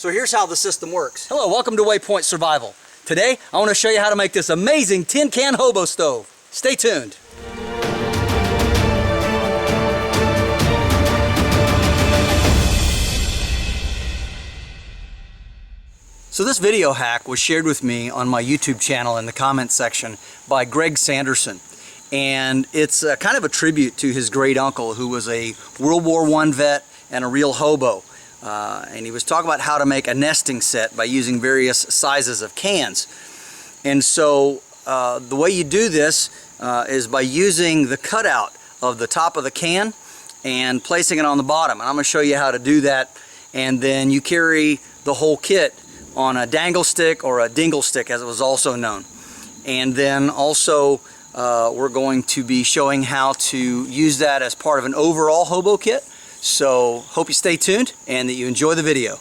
So here's how the system works. Hello, welcome to Waypoint Survival. Today, I want to show you how to make this amazing tin can hobo stove. Stay tuned. So this video hack was shared with me on my YouTube channel in the comments section by Greg Sanderson. And it's kind of a tribute to his great uncle, who was a World War I vet and a real hobo. And he was talking about how to make a nesting set by using various sizes of cans. And so the way you do this is by using the cutout of the top of the can and placing it on the bottom. And I'm going to show you how to do that. And then you carry the whole kit on a dangle stick, or a dingle stick as it was also known. And then also we're going to be showing how to use that as part of an overall hobo kit. So hope you stay tuned and that you enjoy the video.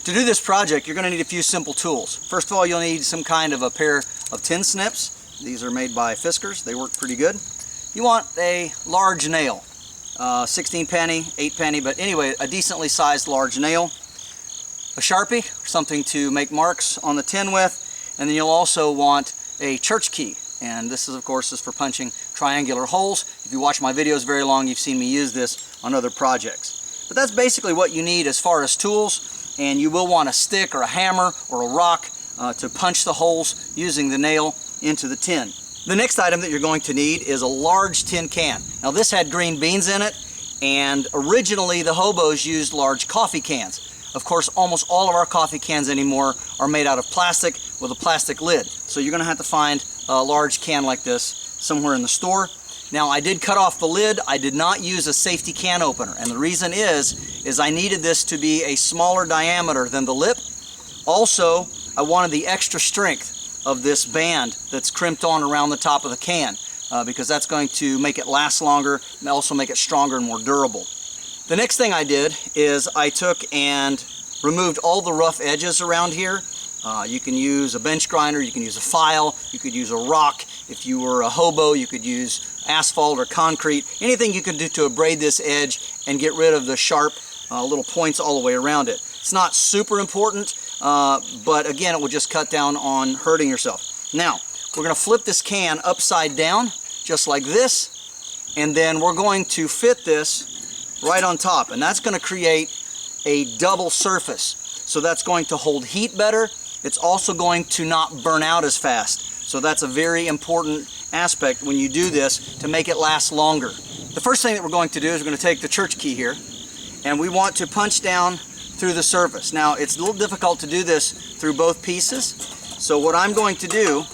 To do this project, you're going to need a few simple tools. First of all, you'll need some kind of a pair of tin snips. These are made by Fiskars. They work pretty good. You want a large nail, 16 penny, 8 penny, but anyway, a decently sized large nail. A Sharpie, something to make marks on the tin with, and then you'll also want a church key. And this is, of course, for punching triangular holes. If you watch my videos very long, you've seen me use this on other projects. But that's basically what you need as far as tools, and you will want a stick or a hammer or a rock to punch the holes using the nail into the tin. The next item that you're going to need is a large tin can. Now this had green beans in it, and originally the hobos used large coffee cans. Of course, almost all of our coffee cans anymore are made out of plastic with a plastic lid. So you're going to have to find a large can like this somewhere in the store. Now, I did cut off the lid. I did not use a safety can opener. And the reason is I needed this to be a smaller diameter than the lip. Also, I wanted the extra strength of this band that's crimped on around the top of the can because that's going to make it last longer and also make it stronger and more durable. The next thing I did is I took and removed all the rough edges around here. You can use a bench grinder, you can use a file, you could use a rock. If you were a hobo, you could use asphalt or concrete. Anything you can do to abrade this edge and get rid of the sharp little points all the way around it. It's not super important, but again, it will just cut down on hurting yourself. Now, we're going to flip this can upside down, just like this, and then we're going to fit this right on top, and that's going to create a double surface. So that's going to hold heat better. It's also going to not burn out as fast. So that's a very important aspect when you do this to make it last longer. The first thing that we're going to do is we're going to take the church key here, and we want to punch down through the surface. Now, it's a little difficult to do this through both pieces. So what I'm going to do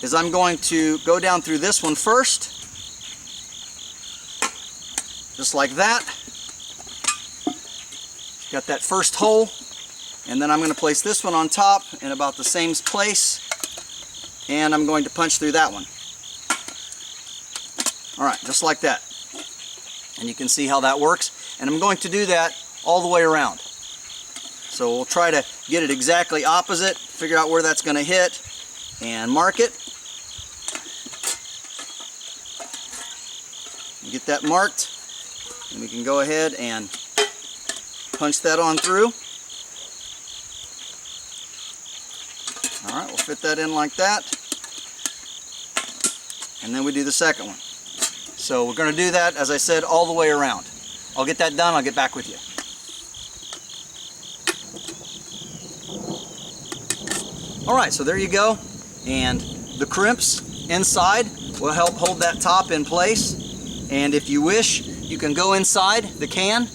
is I'm going to go down through this one first, just like that. Got that first hole, and then I'm going to place this one on top in about the same place, and I'm going to punch through that one. Alright, just like that. And you can see how that works, and I'm going to do that all the way around. So we'll try to get it exactly opposite, figure out where that's going to hit, and mark it. Get that marked. And we can go ahead and punch that on through. Alright, we'll fit that in like that. And then we do the second one. So we're going to do that, as I said, all the way around. I'll get that done, I'll get back with you. Alright, so there you go. And the crimps inside will help hold that top in place. And if you wish, you can go inside the can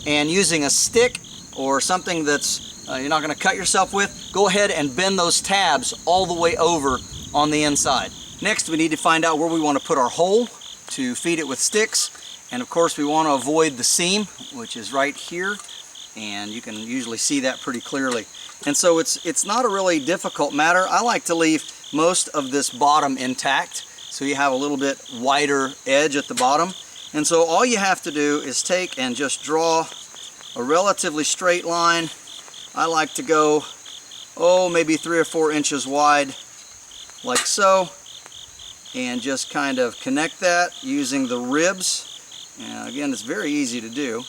and using a stick or something that's you're not going to cut yourself with, go ahead and bend those tabs all the way over on the inside. Next, we need to find out where we want to put our hole to feed it with sticks. And of course, we want to avoid the seam, which is right here. And you can usually see that pretty clearly. And so it's not a really difficult matter. I like to leave most of this bottom intact, so you have a little bit wider edge at the bottom. And so all you have to do is take and just draw a relatively straight line. I like to go, maybe 3 or 4 inches wide, like so, and just kind of connect that using the ribs. And again, it's very easy to do.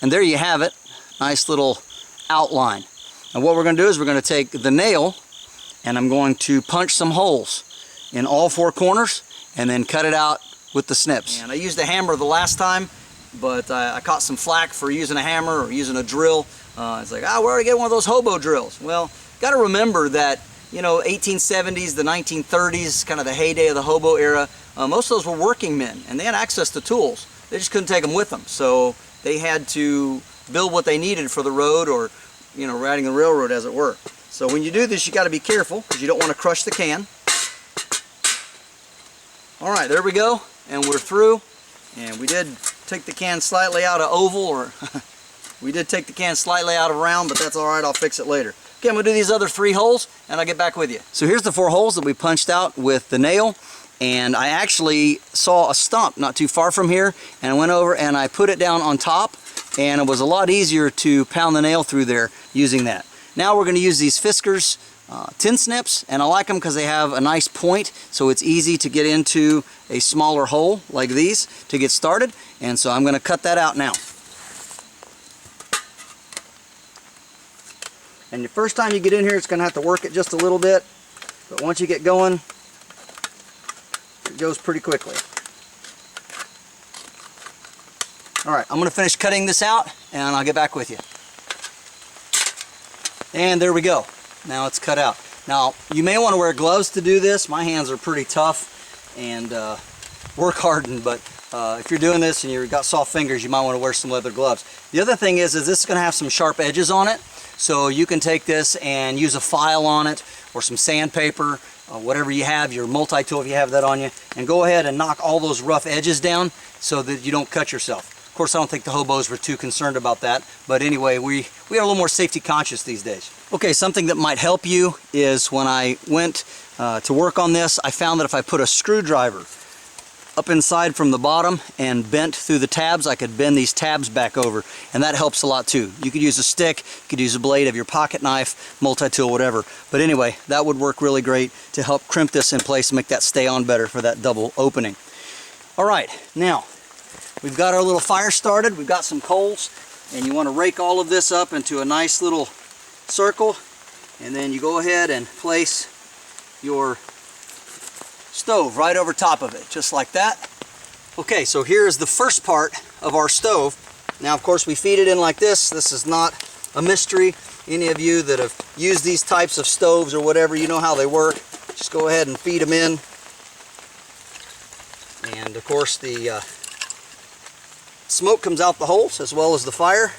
And there you have it, nice little outline. And what we're going to do is we're going to take the nail and I'm going to punch some holes in all 4 corners and then cut it out with the snips. And I used a hammer the last time, but I caught some flack for using a hammer or using a drill. It's like, where do I get one of those hobo drills? Well, got to remember that, you know, 1870s, the 1930s, kind of the heyday of the hobo era, most of those were working men and they had access to tools. They just couldn't take them with them. So they had to build what they needed for the road, or, you know, riding the railroad, as it were. So when you do this, you got to be careful because you don't want to crush the can. All right, there we go, and we're through. And we did take the can slightly out of oval, or we did take the can slightly out of round, but that's all right. I'll fix it later. Okay, I'm gonna do these other 3 holes, and I'll get back with you. So here's the 4 holes that we punched out with the nail. And I actually saw a stump not too far from here, and I went over and I put it down on top, and it was a lot easier to pound the nail through there using that. Now we're going to use these Fiskars tin snips, and I like them because they have a nice point, so it's easy to get into a smaller hole like these to get started. And so I'm going to cut that out now. And the first time you get in here, it's going to have to work it just a little bit, but once you get going, it goes pretty quickly. Alright, I'm going to finish cutting this out and I'll get back with you. And there we go. Now it's cut out. Now, you may want to wear gloves to do this. My hands are pretty tough and work hardened, but if you're doing this and you've got soft fingers, you might want to wear some leather gloves. The other thing is this is going to have some sharp edges on it, so you can take this and use a file on it or some sandpaper, whatever you have, your multi-tool if you have that on you, and go ahead and knock all those rough edges down so that you don't cut yourself. Of course, I don't think the hobos were too concerned about that, but anyway, we are a little more safety conscious these days. Okay, something that might help you is when I went to work on this, I found that if I put a screwdriver up inside from the bottom and bent through the tabs, I could bend these tabs back over, and that helps a lot too. You could use a stick, you could use a blade of your pocket knife, multi-tool, whatever. But anyway, that would work really great to help crimp this in place and make that stay on better for that double opening. All right, now we've got our little fire started. We've got some coals, and you want to rake all of this up into a nice little circle, and then you go ahead and place your stove right over top of it, just like that. Okay, so here is the first part of our stove. Now, of course, we feed it in like this. This is not a mystery. Any of you that have used these types of stoves or whatever, you know how they work. Just go ahead and feed them in. And of course, the smoke comes out the holes as well as the fire.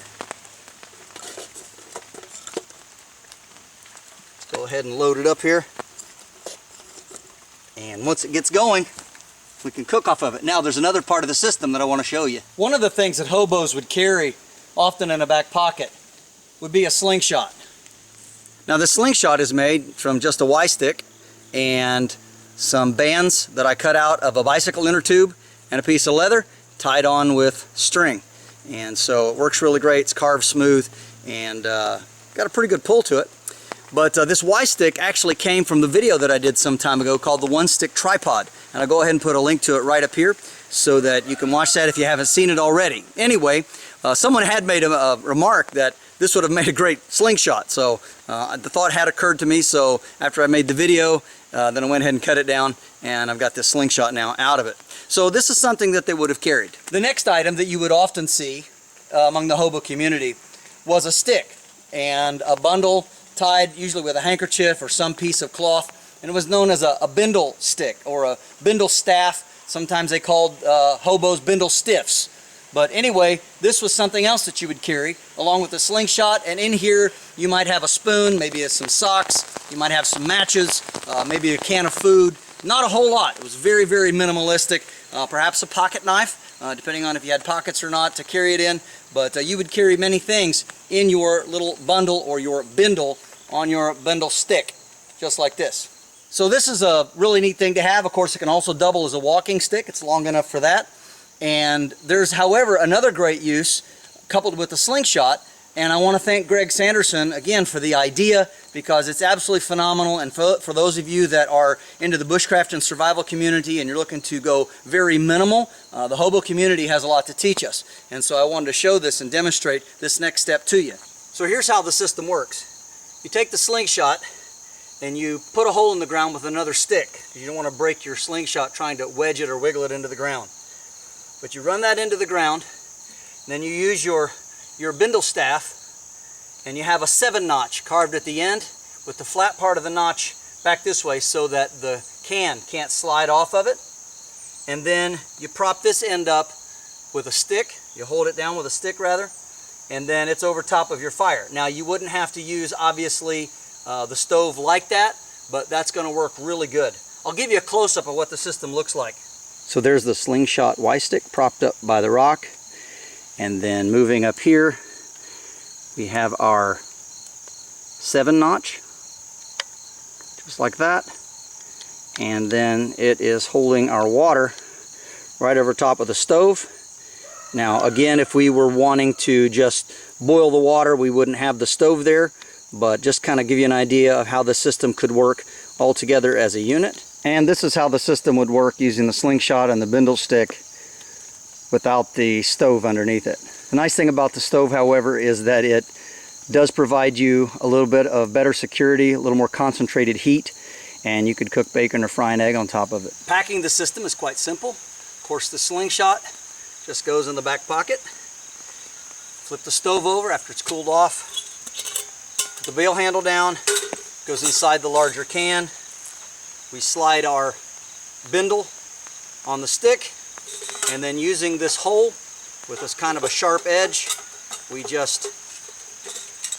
Let's go ahead and load it up here. And once it gets going, we can cook off of it. Now, there's another part of the system that I want to show you. One of the things that hobos would carry, often in a back pocket, would be a slingshot. Now, this slingshot is made from just a Y-stick and some bands that I cut out of a bicycle inner tube and a piece of leather tied on with string. And so it works really great. It's carved smooth and got a pretty good pull to it. But this Y-stick actually came from the video that I did some time ago called the One Stick Tripod. And I'll go ahead and put a link to it right up here so that you can watch that if you haven't seen it already. Anyway, someone had made a remark that this would have made a great slingshot. So the thought had occurred to me, so after I made the video, then I went ahead and cut it down, and I've got this slingshot now out of it. So this is something that they would have carried. The next item that you would often see among the hobo community was a stick and a bundle tied usually with a handkerchief or some piece of cloth, and it was known as a bindle stick or a bindle staff. Sometimes they called hobos bindle stiffs. But anyway, this was something else that you would carry along with the slingshot, and in here you might have a spoon, maybe some socks, you might have some matches, maybe a can of food. Not a whole lot. It was very, very minimalistic. Perhaps a pocket knife, depending on if you had pockets or not to carry it in, but you would carry many things in your little bundle or your bindle on your bindle stick, just like this. So this is a really neat thing to have. Of course, it can also double as a walking stick. It's long enough for that. And there's, however, another great use coupled with the slingshot, and I want to thank Greg Sanderson again for the idea, because it's absolutely phenomenal. And for those of you that are into the bushcraft and survival community and you're looking to go very minimal, the hobo community has a lot to teach us. And so I wanted to show this and demonstrate this next step to you. So here's how the system works. You take the slingshot and you put a hole in the ground with another stick. You don't want to break your slingshot trying to wedge it or wiggle it into the ground. But you run that into the ground, and then you use your bindle staff, and you have a 7-notch carved at the end with the flat part of the notch back this way so that the can can't slide off of it. And then you prop this end up with a stick. You hold it down with a stick rather, and then it's over top of your fire. Now you wouldn't have to use obviously the stove like that, but that's going to work really good. I'll give you a close-up of what the system looks like. So there's the slingshot Y stick propped up by the rock, and then moving up here we have our 7-notch, just like that, and then it is holding our water right over top of the stove. Now again, if we were wanting to just boil the water, we wouldn't have the stove there, but just kind of give you an idea of how the system could work all together as a unit. And this is how the system would work using the slingshot and the bindle stick without the stove underneath it. The nice thing about the stove, however, is that it does provide you a little bit of better security, a little more concentrated heat, and you could cook bacon or fry an egg on top of it. Packing the system is quite simple. Of course, the slingshot just goes in the back pocket. Flip the stove over after it's cooled off. Put the bail handle down, goes inside the larger can. We slide our bindle on the stick, and then using this hole with this kind of a sharp edge, we just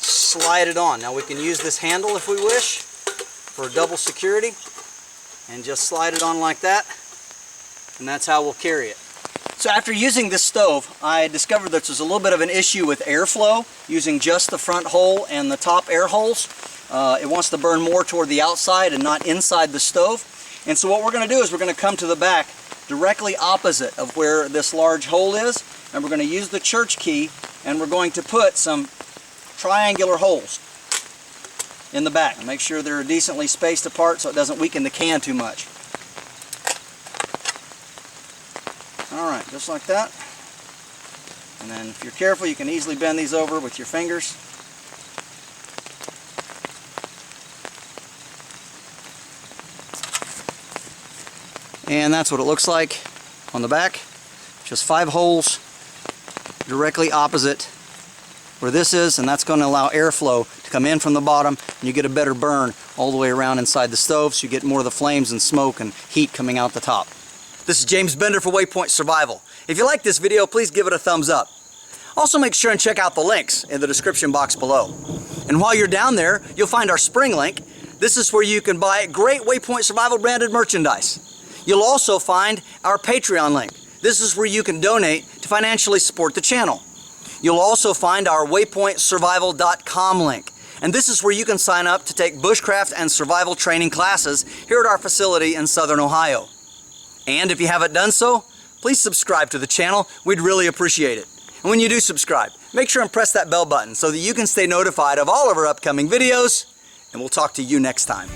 slide it on. Now we can use this handle if we wish for double security, and just slide it on like that, and that's how we'll carry it. So after using this stove, I discovered that there's a little bit of an issue with airflow using just the front hole and the top air holes. It wants to burn more toward the outside and not inside the stove. And so what we're going to do is we're going to come to the back directly opposite of where this large hole is, and we're going to use the church key, and we're going to put some triangular holes in the back and make sure they're decently spaced apart so it doesn't weaken the can too much. Alright, just like that. And then if you're careful, you can easily bend these over with your fingers. And that's what it looks like on the back. Just 5 holes directly opposite where this is, and that's going to allow airflow to come in from the bottom, and you get a better burn all the way around inside the stove, so you get more of the flames and smoke and heat coming out the top. This is James Bender for Waypoint Survival. If you like this video, please give it a thumbs up. Also make sure and check out the links in the description box below. And while you're down there, you'll find our spring link. This is where you can buy great Waypoint Survival branded merchandise. You'll also find our Patreon link. This is where you can donate to financially support the channel. You'll also find our waypointsurvival.com link. And this is where you can sign up to take bushcraft and survival training classes here at our facility in Southern Ohio. And if you haven't done so, please subscribe to the channel. We'd really appreciate it. And when you do subscribe, make sure and press that bell button so that you can stay notified of all of our upcoming videos. And we'll talk to you next time.